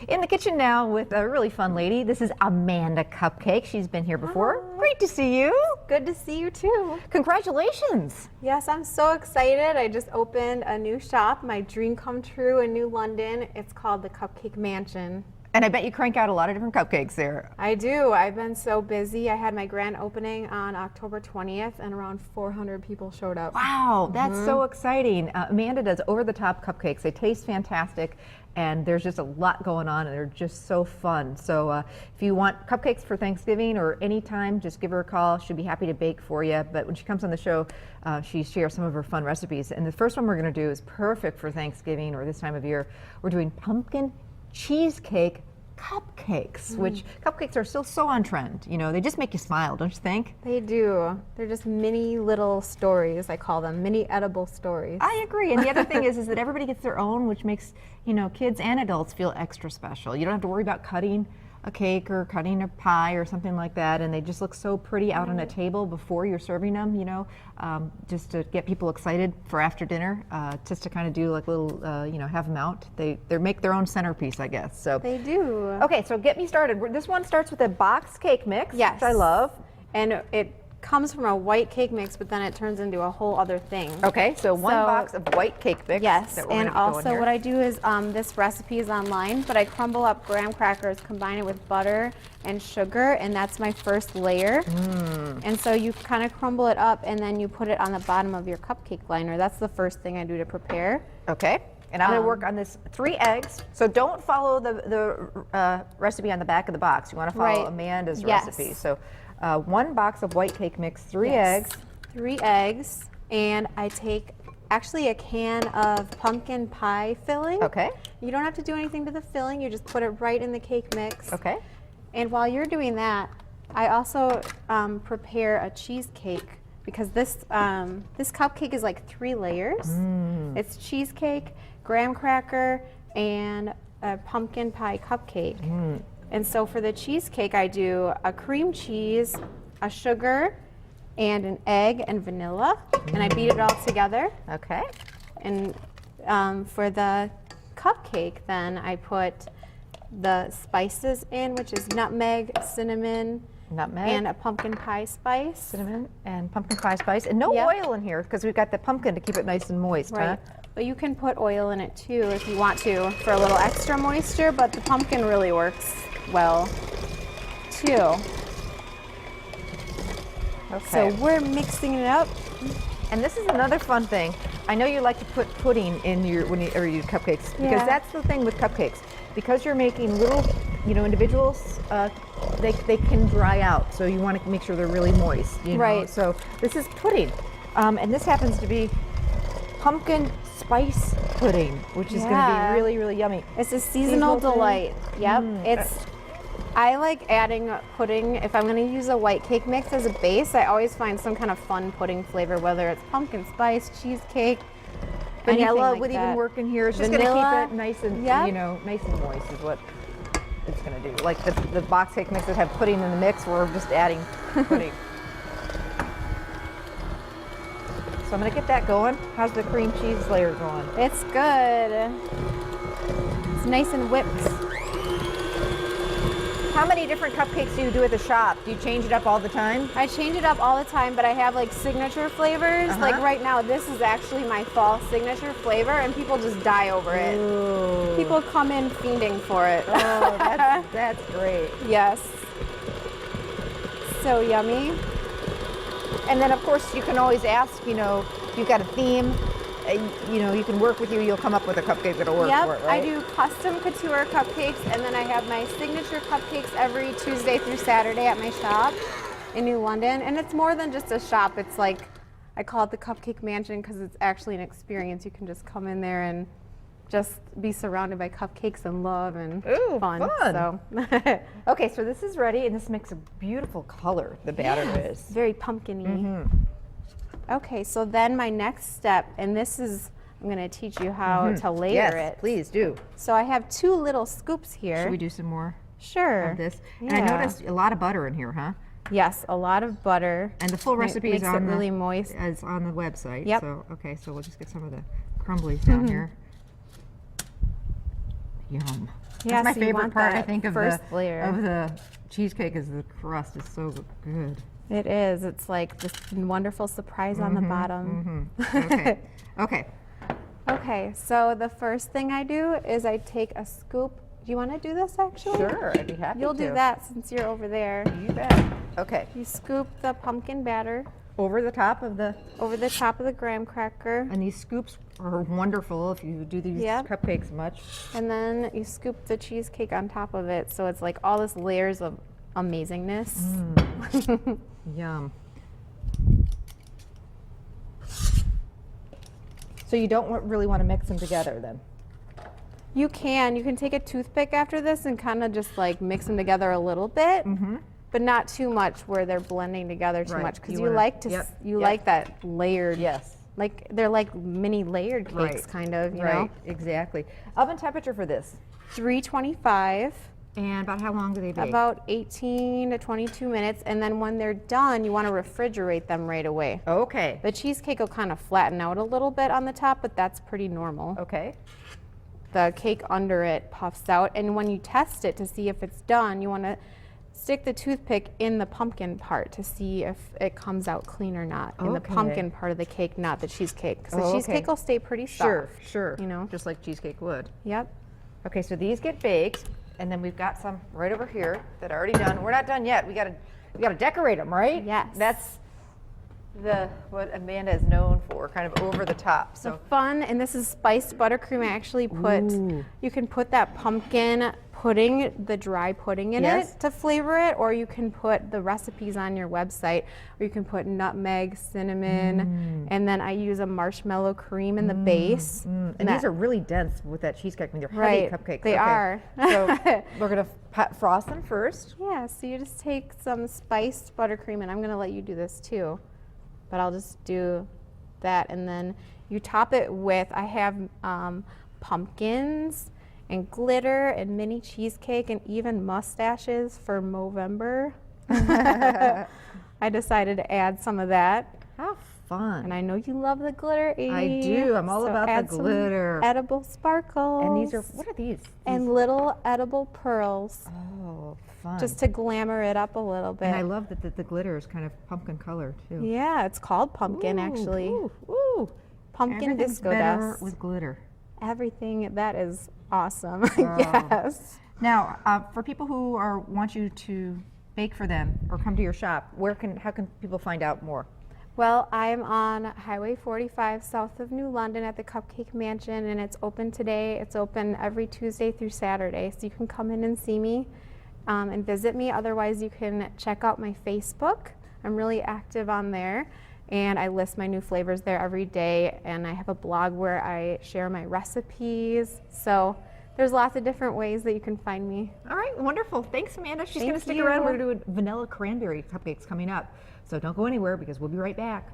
In the kitchen now with a really fun lady. This is Amanda Cupcake. She's been here before. Hi. Great to see you. Good to see you too. Congratulations. Yes, I'm so excited. I just opened a new shop, my dream come true in New London. It's called the Cupcake Mansion. And I bet you crank out a lot of different cupcakes there. I do. I've been so busy. I had my grand opening on October 20th and around 400 people showed up. Wow, that's so exciting. Amanda does over-the-top cupcakes. They taste fantastic, and there's just a lot going on, and they're just so fun. So if you want cupcakes for Thanksgiving or any time, just give her a call. She'll be happy to bake for you. But when she comes on the show, she shares some of her fun recipes. And the first one we're going to do is perfect for Thanksgiving or this time of year. We're doing pumpkin cheesecake cupcakes, which cupcakes are still so on trend. You know, they just make you smile, don't you think? They do. They're just mini little stories, I call them, mini edible stories. I agree. And the other thing is that everybody gets their own, which makes, you know, kids and adults feel extra special. You don't have to worry about cutting a cake or cutting a pie or something like that, and they just look so pretty out on a table before you're serving them, you know, just to get people excited for after dinner, just to kind of do like little, you know, have them out. They make their own centerpiece, I guess. So They do. okay, so get me started. This one starts with a box cake mix, Yes. which I love. And it comes from a white cake mix, but then it turns into a whole other thing. Okay, so one box of white cake mix. Yes, that we're and gonna go in also here. what I do is, this recipe is online, but I crumble up graham crackers, combine it with butter and sugar, and that's my first layer. And so you kind of crumble it up, and then you put it on the bottom of your cupcake liner. That's the first thing I do to prepare. Okay, and I'm going to work on this 3 eggs. So don't follow the recipe on the back of the box. You want to follow Right. Amanda's Yes. recipe. So 1 box of white cake mix, 3 Yes. eggs. 3 eggs, and I take actually a can of pumpkin pie filling. Okay, You don't have to do anything to the filling, you just put it right in the cake mix. okay. And while you're doing that, I also prepare a cheesecake because this cupcake is like 3 layers. It's cheesecake, graham cracker, and a pumpkin pie cupcake. And so for the cheesecake, I do a cream cheese, a sugar, and an egg and vanilla, and I beat it all together. Okay. And for the cupcake, then I put the spices in, which is nutmeg, cinnamon, Nutmeg, and a pumpkin pie spice. cinnamon, and pumpkin pie spice. And no Yep. oil in here because we've got the pumpkin to keep it nice and moist, huh? Right. But you can put oil in it too if you want to for a little extra moisture, but the pumpkin really works well too. Okay. So we're mixing it up. And this is another fun thing. I know you like to put pudding in your or you do cupcakes because Yeah. that's the thing with cupcakes. Because you're making little, you know, individuals, they can dry out. So you want to make sure they're really moist. You know? Right. So this is pudding, and this happens to be pumpkin spice pudding, which is going to Yeah. be really, really yummy. It's a seasonal Seasonal delight. Yep. I like adding pudding. If I'm going to use a white cake mix as a base, I always find some kind of fun pudding flavor, whether it's pumpkin spice, cheesecake, anything Vanilla like would that. even work in here. It's just going to Vanilla, keep it nice and yep. you know, nice and moist is what it's going to do. Like the box cake mix that have pudding in the mix, we're just adding pudding. So I'm going to get that going. How's the cream cheese layer going? It's good. It's nice and whipped. How many different cupcakes do you do at the shop? Do you change it up all the time? I change it up all the time, but I have like signature flavors. Like right now, this is actually my fall signature flavor, and people just die over it. Ooh. People come in fiending for it. Oh, that's great. Yes. So yummy. And then, of course, you can always ask, you know, if you've got a theme, you know, you can work with you, you'll come up with a cupcake that'll work for it, right? I do custom couture cupcakes, and then I have my signature cupcakes every Tuesday through Saturday at my shop in New London. And it's more than just a shop. It's like, I call it the Cupcake Mansion because it's actually an experience. You can just come in there and just be surrounded by cupcakes and love and Ooh, fun. fun. So Okay, so this is ready, and this makes a beautiful color, the batter is. very pumpkin-y. Okay, so then my next step, and this is, I'm going to teach you how to layer Yes, it. please do. So I have 2 little scoops here. Should we do some more Sure. of this? And I Yeah. noticed a lot of butter in here, huh? Yes, a lot of butter. And the full recipe makes is on it really the, moist. is on the website. Yep. So, okay, so we'll just get some of the crumblies down here. Yum. Yeah, That's my so you favorite want part, I that think, of first the layer. cheesecake is the crust is so good. It is. It's like this wonderful surprise on the bottom. Okay. Okay. Okay, so the first thing I do is I take a scoop. Do you want to do this actually? Sure, I'd be happy You'll to. do that since you're over there. You bet. Okay. You scoop the pumpkin batter Over the top of the, over the top of the graham cracker, and these scoops are wonderful if you do these Yep. cupcakes much. and then you scoop the cheesecake on top of it. So it's like all this layers of amazingness. Yum. So you don't really want to mix them together then? You can take a toothpick after this and kind of just like mix them together a little bit, but not too much where they're blending together too Right. much because You you, wanna- like to yep, you yep. like that layered. Yes. Like they're like mini layered cakes, Right. kind of. You Right, know, exactly. Oven temperature for this? 325. And about how long do they bake? About 18 to 22 minutes, and then when they're done, you want to refrigerate them right away. Okay. The cheesecake will kind of flatten out a little bit on the top, but that's pretty normal. Okay. The cake under it puffs out, and when you test it to see if it's done, you want to stick the toothpick in the pumpkin part to see if it comes out clean or not. In the Okay. pumpkin part of the cake, not the cheesecake. Because Oh, the okay. cheesecake will stay pretty Sure, soft. sure. You know? Just like cheesecake would. Yep. Okay, so these get baked, and then we've got some right over here that are already done. We're not done yet. We gotta decorate them, right? Yes. That's what Amanda is known for, kind of over the top. So So fun, and this is spiced buttercream. I actually put, Ooh. you can put that pumpkin pudding, the dry pudding in Yes. it to flavor it, or you can put the recipes on your website, or you can put nutmeg, cinnamon, and then I use a marshmallow cream in the base. and that- these are really dense with that cheesecake. I mean, they're Right, heavy cupcakes. they Okay. are. So we're gonna frost them first. Yeah, so you just take some spiced buttercream, and I'm gonna let you do this too, but I'll just do that, and then you top it with, I have pumpkins and glitter and mini cheesecake and even mustaches for Movember. I decided to add some of that, How fun. and I know you love the glitter, Amy. I do. I'm all so about the add some glitter. edible sparkles. And these are, what are these? and little edible pearls, Oh, fun. just to glamour it up a little bit. and I love that the glitter is kind of pumpkin color too. Yeah, it's called pumpkin Ooh, actually. Ooh, ooh. Pumpkin Everything's disco better dust. with glitter. Everything that is awesome. Yes. Now, for people who want you to bake for them or come to your shop, how can people find out more? Well, I'm on Highway 45 south of New London at the Cupcake Mansion, and it's open today. It's open every Tuesday through Saturday, so you can come in and see me and visit me. Otherwise, you can check out my Facebook. I'm really active on there, and I list my new flavors there every day, and I have a blog where I share my recipes. So there's lots of different ways that you can find me. All right, wonderful. Thanks, Amanda. She's going to Thank stick you. around. We're going to do vanilla cranberry cupcakes coming up. So don't go anywhere because we'll be right back.